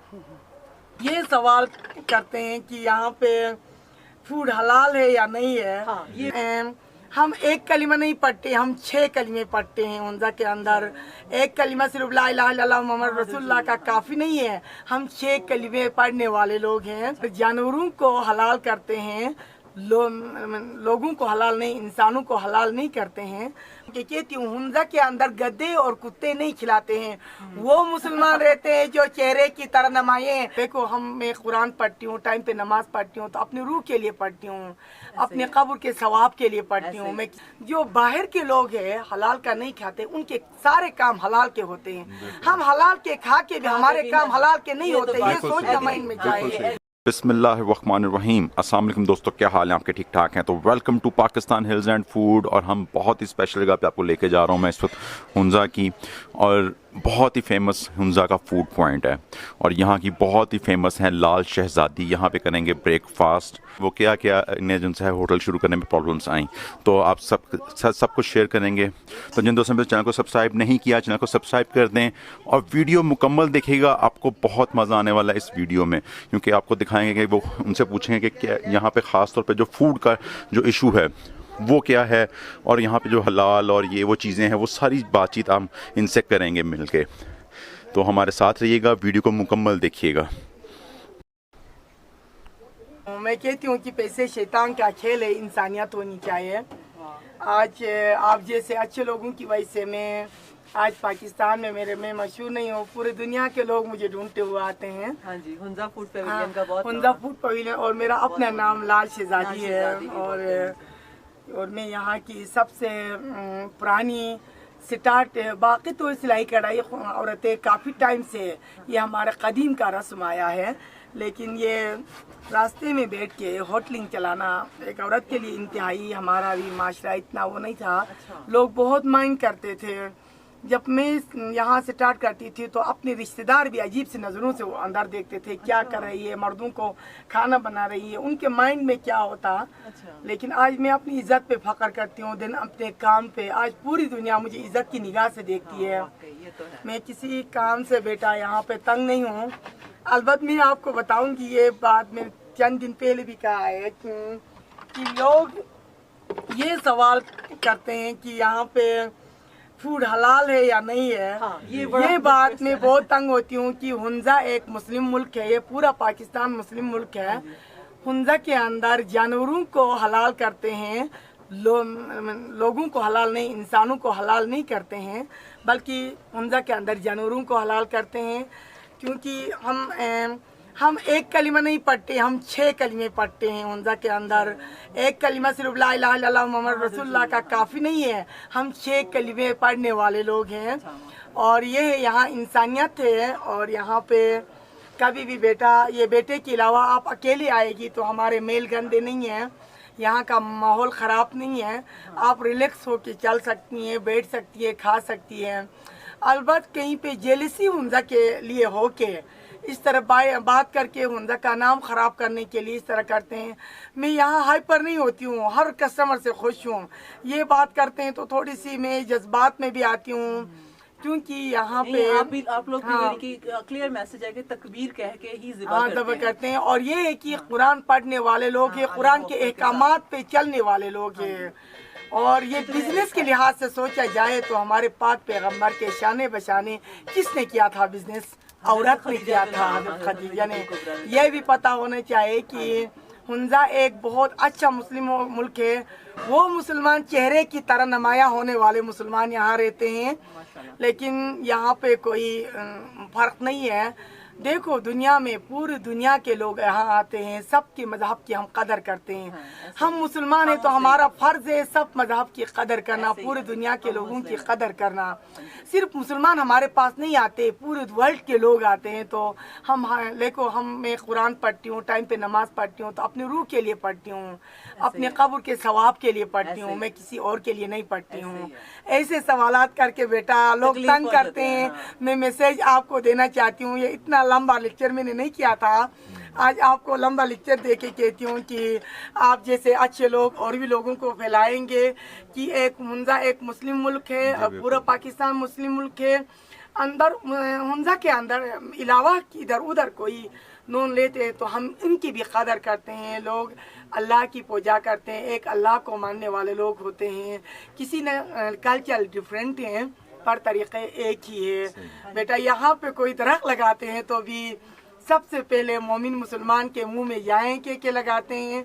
ये सवाल करते हैं कि यहाँ पे फूड हलाल है या नहीं है। हम एक कलिमा नहीं पढ़ते, हम 6 कलिमे पढ़ते हैं हुंजा के अंदर। एक कलिमा सिर्फ ला इलाहा इल्लल्लाह मुहम्मद रसूलुल्लाह का काफ़ी नहीं है, हम 6 कलिमे पढ़ने वाले लोग हैं। जानवरों को हलाल करते हैं, लोगों को हलाल नहीं, इंसानों को हलाल नहीं करते हैं। कि कहती हूँ हुंजा के अंदर गद्दे और कुत्ते नहीं खिलाते हैं। वो मुसलमान रहते हैं जो चेहरे की तरह नमाए। देखो मैं कुरान पढ़ती हूँ, टाइम पे नमाज पढ़ती हूँ, तो अपनी रूह के लिए पढ़ती हूँ, अपने कब्र के सवाब के लिए पढ़ती हूँ। मैं जो बाहर के लोग हैं हलाल का नहीं खाते, उनके सारे काम हलाल के होते हैं। हम हलाल के खा के भी हमारे काम हलाल के नहीं होते, ये सोच माइंड में जाए। बिस्मिल्लाहिर्रहमानिर्रहीम। अस्सलाम वालेकुम दोस्तों, क्या हाल है आपके? ठीक ठाक हैं? तो welcome to Pakistan hills and food. और हम बहुत ही स्पेशल जगह पे आपको लेके जा रहा हूँ मैं इस वक्त, हुंजा की। और बहुत ही फेमस हुंजा का फूड पॉइंट है और यहाँ की बहुत ही फेमस है लाल शहजादी। यहाँ पे करेंगे ब्रेकफास्ट। वो क्या क्या इन्हें जिनसे है होटल शुरू करने में प्रॉब्लम्स आई, तो आप सब कुछ शेयर करेंगे। तो जिन दोस्तों ने चैनल को सब्सक्राइब नहीं किया, चैनल को सब्सक्राइब कर दें और वीडियो मुकम्मल देखिएगा। आपको बहुत मज़ा आने वाला है इस वीडियो में, क्योंकि आपको दिखाएंगे कि वो उनसे पूछेंगे कि क्या यहाँ पे ख़ास तौर पे जो फूड का जो इशू है वो क्या है, और यहाँ पे जो हलाल और ये वो चीज़ें हैं वो सारी बातचीत हम इनसे करेंगे मिलके। तो हमारे साथ रहिएगा, वीडियो को मुकम्मल देखिएगा। मैं कहती हूँ कि पैसे शैतान का खेल है, इंसानियत होनी चाहिए। आज आप जैसे अच्छे लोगों की वजह से मैं आज पाकिस्तान में मैं मशहूर नहीं हूँ, पूरे दुनिया के लोग मुझे ढूंढते हुए आते हैं। हाँ जी, हुंजा फूड पवेलियन का बहुत हुंजा फूड पवेलियन, और मेरा अपना नाम लाल शहजादी है। और मैं यहाँ की सबसे पुरानी स्टार्ट, बाकी तो सिलाई कढ़ाई औरतें काफ़ी टाइम से ये हमारा कदीम का रस्म आया है, लेकिन ये रास्ते में बैठ के होटलिंग चलाना एक औरत के लिए इंतहाई, हमारा भी माशरा इतना वो नहीं था। लोग बहुत माइंड करते थे। जब मैं यहाँ से स्टार्ट करती थी तो अपने रिश्तेदार भी अजीब सी नज़रों से वो अंदर देखते थे, क्या कर रही है, मर्दों को खाना बना रही है, उनके माइंड में क्या होता। लेकिन आज मैं अपनी इज्जत पे फख्र करती हूँ, दिन अपने काम पे आज पूरी दुनिया मुझे इज्जत की निगाह से देखती है। मैं किसी काम से बेटा यहाँ पे तंग नहीं हूँ। अलबत्त मैं आपको बताऊँगी ये बात, मैं चंद दिन पहले भी कहा है कि लोग ये सवाल करते हैं कि यहाँ पे फूड हलाल है या नहीं है। ये बात मैं बहुत तंग होती हूँ कि हुंजा एक मुस्लिम मुल्क है, ये पूरा पाकिस्तान मुस्लिम मुल्क है। हुंजा के अंदर जानवरों को हलाल करते हैं, लोगों को हलाल नहीं, इंसानों को हलाल नहीं करते हैं, बल्कि हुंजा के अंदर जानवरों को हलाल करते हैं। क्योंकि हम एक कलिमा नहीं पढ़ते, हम 6 कलिमे पढ़ते हैं हुंजा के अंदर। एक कलिमा सिर्फ ला इलाहा इल्लल्लाह मुहम्मद रसूलुल्लाह का काफ़ी नहीं है, हम 6 कलिमे पढ़ने वाले लोग हैं। और ये यहाँ इंसानियत है। और यहाँ पे कभी भी बेटा, ये बेटे के अलावा आप अकेले आएगी तो हमारे मेल गंदे नहीं हैं, यहाँ का माहौल ख़राब नहीं है, आप रिलैक्स होके चल सकती हैं, बैठ सकती है, खा सकती हैं। अलबत्त कहीं पे जेलसी हुंजा के लिए हो के इस तरह बात करके हुंजा का नाम ख़राब करने के लिए इस तरह करते हैं। मैं यहाँ हाइपर नहीं होती हूँ, हर कस्टमर से खुश हूँ। ये बात करते हैं तो थोड़ी सी मैं जज्बात में भी आती हूँ, क्योंकि यहाँ पे आप लोग की क्लियर मैसेज है कि तकबीर कह के ही ज़िबा करते हैं। और ये है कि कुरान पढ़ने वाले लोग हैं, कुरान के अहकामात पे चलने वाले लोग हैं। और ये बिजनेस के लिहाज से सोचा जाए तो हमारे पाक पैगम्बर के शाने बशाने किसने किया था बिजनेस? औरत ने किया था, हज़रत खदीजा ने। यह भी पता होना चाहिए कि हुंजा एक बहुत अच्छा मुस्लिम मुल्क है। वो मुसलमान चेहरे की तरह नुमाया होने वाले मुसलमान यहाँ रहते हैं, लेकिन यहाँ पे कोई फ़र्क नहीं है। देखो दुनिया में पूरी दुनिया के लोग यहाँ आते हैं, सबके मजहब की हम कदर करते हैं। हम मुसलमान हैं तो हमारा फ़र्ज़ है सब मजहब की कदर करना, पूरी दुनिया के लोगों की कदर करना। सिर्फ मुसलमान हमारे पास नहीं आते, पूरे वर्ल्ड के लोग आते हैं। तो मैं कुरान पढ़ती हूँ, टाइम पे नमाज पढ़ती हूँ, तो अपनी रूह के लिए पढ़ती हूँ, अपने कब्र के सवाब के लिए पढ़ती हूँ, मैं किसी और के लिए नहीं पढ़ती हूँ। ऐसे सवालात करके बेटा लोग तंग करते हैं। मैं मैसेज आपको देना चाहती हूँ, ये इतना लंबा लेक्चर मैंने नहीं किया था, आज आपको लंबा लेक्चर दे के कहती हूँ कि आप जैसे अच्छे लोग और भी लोगों को फैलाएंगे कि एक हुंजा एक मुस्लिम मुल्क है, पूरा पाकिस्तान मुस्लिम मुल्क है। अंदर हुंजा के अंदर अलावा इधर उधर कोई नून लेते हैं तो हम इनकी भी कदर करते हैं। लोग अल्लाह की पूजा करते हैं, एक अल्लाह को मानने वाले लोग होते हैं। किसी ने कल्चर डिफरेंट हैं पर तरीक़े एक ही है। बेटा यहाँ पे कोई दरख्त लगाते हैं तो भी सबसे पहले मोमिन मुसलमान के मुंह में जाएं के लगाते हैं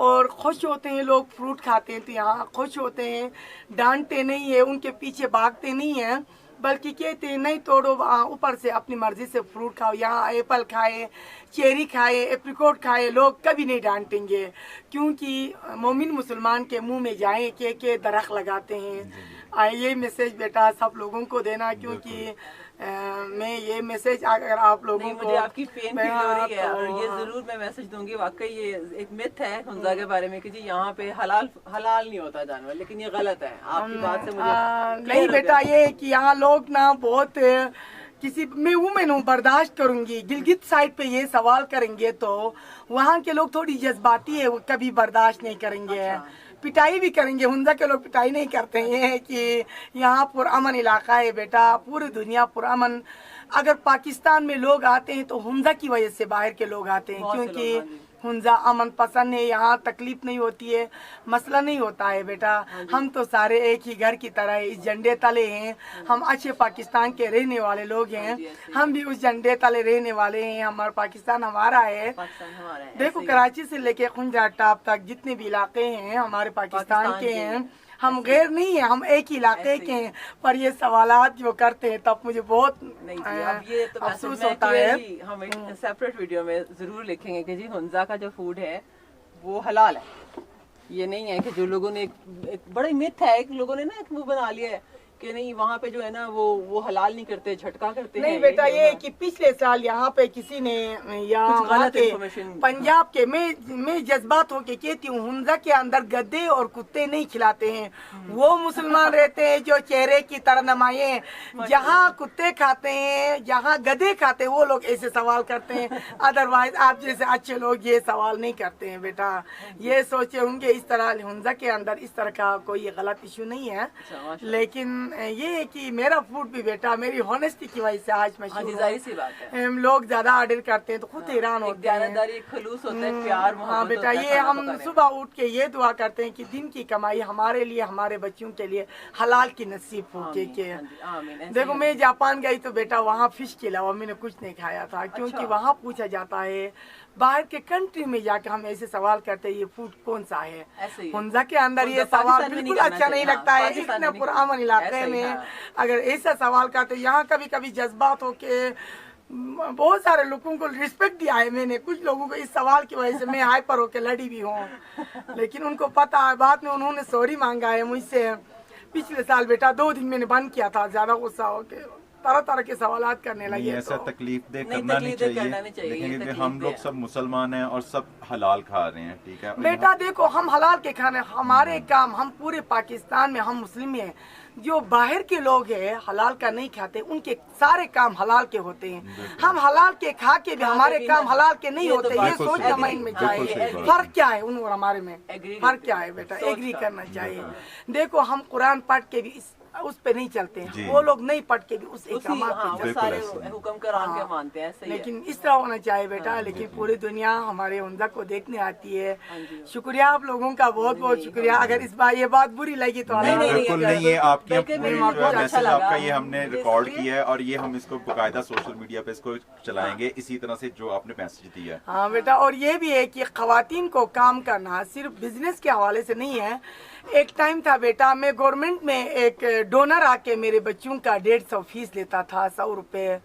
और खुश होते हैं। लोग फ्रूट खाते हैं तो यहाँ खुश होते हैं, डांटते नहीं है, उनके पीछे भागते नहीं हैं, बल्कि कहते हैं नहीं तोड़ो, ऊपर से अपनी मर्जी से फ्रूट खाओ। यहाँ एप्पल खाए, चेरी खाए, एप्रिकॉट खाए, लोग कभी नहीं डांटेंगे क्योंकि मोमिन मुसलमान के मुंह में जाए के दरख्त लगाते हैं। ये मैसेज बेटा सब लोगों को देना, क्योंकि मैं ये मैसेज अगर आप लोगों को मुझे आपकी फेम फील हो रही है और ये जरूर मैं मैसेज दूंगी। वाकई ये एक मिथ है हुंजा के बारे में कि जी यहाँ पे हलाल नहीं होता जानवर, लेकिन ये गलत है। आपकी बात से मुझे नहीं बेटा, ये कि यहाँ लोग ना बहुत किसी मैं वुमेन हूँ, बर्दाश्त करूंगी। गिलगित साइड पे ये सवाल करेंगे तो वहाँ के लोग थोड़ी जज्बाती है, वो कभी बर्दाश्त नहीं करेंगे। पिटाई भी करेंगे। हुंजा के लोग पिटाई नहीं करते हैं कि यहाँ पुरअमन इलाका है बेटा, पूरी दुनिया पुरअमन। अगर पाकिस्तान में लोग आते हैं तो हुंजा की वजह से बाहर के लोग आते हैं, क्योंकि हुंजा अमन पसंद है, यहाँ तकलीफ नहीं होती है, मसला नहीं होता है बेटा। हम तो सारे एक ही घर की तरह इस झंडे तले हैं। हम अच्छे पाकिस्तान के रहने वाले लोग हैं, हम भी उस झंडे तले रहने वाले हैं। हमारा पाकिस्तान हमारा है। देखो कराची से लेके खुंजा टॉप तक जितने भी इलाके हैं हमारे पाकिस्तान के हैं। हम गैर नहीं है, हम एक ही इलाके के हैं। पर ये सवालात जो करते हैं तब मुझे बहुत अफसोस होता है। हम एक सेपरेट वीडियो में जरूर लिखेंगे कि जी हुंजा का जो फूड है वो हलाल है। ये नहीं है कि जो लोगों ने एक बड़ी मिथ है, एक लोगों ने ना एक वो बना लिया है कि नहीं वहाँ पे जो है ना वो हलाल नहीं करते, झटका करते नहीं हैं। बेटा ये कि पिछले साल यहाँ पे किसी ने यहाँ के पंजाब के मैं जज्बात होके कहती हूँ हुंजा के अंदर गधे और कुत्ते नहीं खिलाते हैं। वो मुसलमान रहते हैं जो चेहरे की तरह नमाए हैं। जहाँ कुत्ते खाते हैं, जहाँ गधे खाते हैं, वो लोग ऐसे सवाल करते हैं। अदरवाइज आप जैसे अच्छे लोग ये सवाल नहीं करते हैं बेटा। ये सोचे होंगे इस तरह हुंजा के अंदर इस तरह का कोई गलत इशू नहीं है, लेकिन ये है कि मेरा फूड भी बेटा मेरी होनेस्टी की वजह से आज मशहूर है। सी बात है। लोग ज्यादा ऑर्डर करते हैं तो खुद हैरान होते हैं। खलूस होता है, प्यार हाँ बेटा, ये हम सुबह उठ के ये दुआ करते हैं कि दिन की कमाई हमारे लिए, हमारे बच्चों के लिए हलाल की नसीब हो के। देखो मैं जापान गई तो बेटा वहाँ फिश के अलावा मैंने कुछ नहीं खाया था, क्योंकि वहाँ पूछा जाता है बाहर के कंट्री में जाके हम ऐसे सवाल करते हैं ये फूड कौन सा है। हुंजा के अंदर ये सवाल बिल्कुल अच्छा नहीं लगता है। इतने पुरअमन इलाके में अगर ऐसा सवाल करते, यहाँ कभी कभी जज्बात हो के बहुत सारे लोगों को रिस्पेक्ट दिया है मैंने। कुछ लोगों को इस सवाल की वजह से मैं हाइपर होके लड़ी भी हूँ, लेकिन उनको पता है। बाद में उन्होंने सॉरी मांगा है मुझसे। पिछले साल बेटा 2 दिन मैंने बंद किया था, ज्यादा गुस्सा होके तरह तरह के सवालात करने लगे। ऐसा तकलीफ दे करना नहीं चाहिए, लेकिन हम लोग सब मुसलमान हैं और सब हलाल खा रहे हैं, ठीक है बेटा। देखो हम हलाल के खाने, हमारे काम, हम पूरे पाकिस्तान में हम मुस्लिम हैं। जो बाहर के लोग हैं हलाल का नहीं खाते, उनके सारे काम हलाल के होते हैं। हम हलाल के खा के भी हमारे काम हलाल के नहीं होते। ये सोचना माइंड में चाहिए। फर्क क्या है उन और हमारे में, फर्क क्या है बेटा, एग्री करना चाहिए। देखो हम कुरान पढ़ के भी उस पे नहीं चलते हैं, वो लोग नहीं पढ़ के भी उस हुक्म कुरान के मानते हैं। लेकिन इस तरह होना चाहिए बेटा। लेकिन पूरी दुनिया हमारे हुंजा को देखने आती है। शुक्रिया आप लोगों का, बहुत बहुत शुक्रिया। अगर इस बार ये बात बुरी लगी तो बिल्कुल नहीं, ये आपकी मैसेज आपका ये हमने रिकॉर्ड किया है और ये हम इसको बाकायदा सोशल मीडिया पे इसको चलाएंगे इसी तरह से जो आपने मैसेज दिया है। हाँ बेटा, और ये भी है कि खवातीन को काम करना सिर्फ बिजनेस के हवाले से नहीं है। एक टाइम था बेटा, मैं गवर्नमेंट में एक डोनर आके मेरे बच्चों का 150 फीस लेता था, 100 रुपये।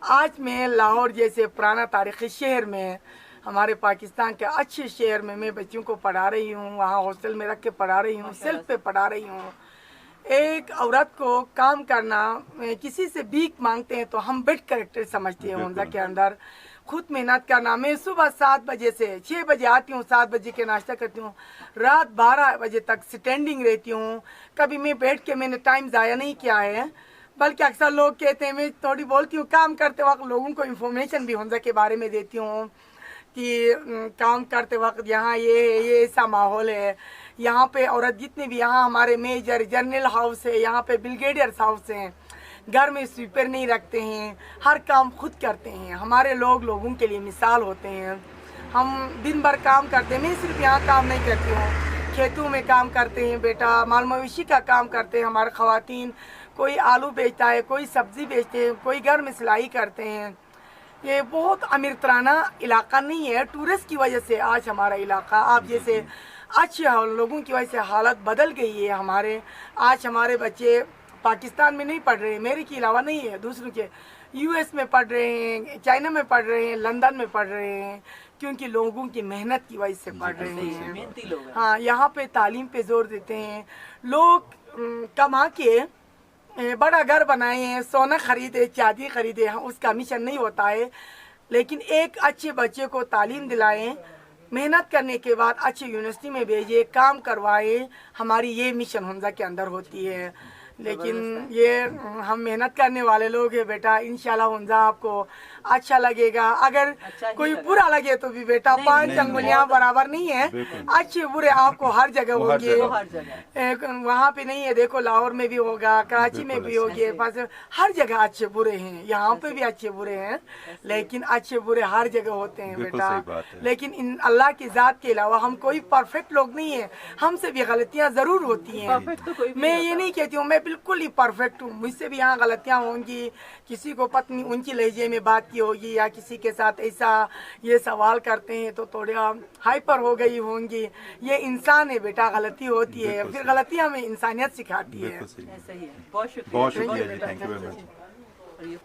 आज मैं लाहौर जैसे पुराना तारीखी शहर में, हमारे पाकिस्तान के अच्छे शहर में मैं बच्चों को पढ़ा रही हूँ। वहाँ हॉस्टल में रख के पढ़ा रही हूँ, सेल्फ पे पढ़ा रही हूँ। एक औरत को काम करना, किसी से भीख मांगते हैं तो हम बेड करेक्टर समझते हैं हुंजा के अंदर। खुद मेहनत करना, मैं सुबह 7 बजे से 6 बजे आती हूँ, 7 बजे के नाश्ता करती हूँ, रात 12 बजे तक स्टैंडिंग रहती हूँ। कभी मैं बैठ के मैंने टाइम ज़ाया नहीं किया है, बल्कि अक्सर लोग कहते हैं, मैं थोड़ी बोलती हूँ काम करते वक्त लोगों को इन्फॉर्मेशन भी हुंजा के बारे में देती हूँ कि काम करते वक्त यहाँ ये ऐसा माहौल है। यहाँ पे औरत जितने भी, यहाँ हमारे मेजर जनरल हाउस है, यहाँ पे ब्रिगेडियर हाउस हैं, घर में स्वीपर नहीं रखते हैं, हर काम खुद करते हैं। हमारे लोग लोगों के लिए मिसाल होते हैं। हम दिन भर काम करते हैं, मैं सिर्फ यहाँ काम नहीं करती हूँ, खेतों में काम करते हैं बेटा, माल मवेशी का काम करते हैं हमारे ख़वातीन। कोई आलू बेचता है, कोई सब्ज़ी बेचते हैं, कोई घर में सिलाई करते हैं। ये बहुत अमीर तराना इलाका नहीं है, टूरिस्ट की वजह से आज हमारा इलाका आप जैसे अच्छे लोगों की वजह से हालत बदल गई है हमारे। आज हमारे बच्चे पाकिस्तान में नहीं पढ़ रहे हैं, मेरे के अलावा नहीं है, दूसरों के यूएस में पढ़ रहे हैं, चाइना में पढ़ रहे हैं, लंदन में पढ़ रहे हैं, क्योंकि लोगों की मेहनत की वजह से पढ़ रहे हैं। मेहनती लोग हैं। हाँ, यहाँ पे तालीम पे जोर देते हैं लोग। कमा के बड़ा घर बनाए हैं, सोना खरीदे, चांदी खरीदे, हाँ, उसका मिशन नहीं होता है। लेकिन एक अच्छे बच्चे को तालीम दिलाएं, मेहनत करने के बाद अच्छे यूनिवर्सिटी में भेजे, काम करवाए, हमारी ये मिशन हुंजा के अंदर होती है। लेकिन ये हम मेहनत करने वाले लोग हैं बेटा, इंशाल्लाह हुंजा आपको अच्छा लगेगा। अगर कोई बुरा लगे तो भी बेटा 5 अंगुलियां बराबर नहीं है, अच्छे बुरे आपको हर जगह होंगे। वहाँ पे नहीं है, देखो लाहौर में भी होगा, कराची में भी होगी, बस हर जगह अच्छे बुरे हैं, यहाँ पे भी अच्छे बुरे हैं, लेकिन अच्छे बुरे हर जगह होते हैं बेटा। लेकिन इन अल्लाह की जात के अलावा हम कोई परफेक्ट लोग नहीं है, हमसे भी गलतियाँ जरूर होती हैं। मैं ये नहीं कहती हूँ मैं बिल्कुल ही परफेक्ट हूँ, मुझसे भी यहाँ गलतियाँ होंगी, किसी को पत्नी उनकी लहजे में बात की होगी, या किसी के साथ ऐसा ये सवाल करते हैं तो थोड़ा हाइपर हो गई होंगी। ये इंसान है बेटा, गलती होती है, फिर गलती हमें इंसानियत सिखाती है। ऐसा ही है। बहुत शुक्रिया, बहुत शुक्रिया जी, थैंक यू वेरी मच। और ये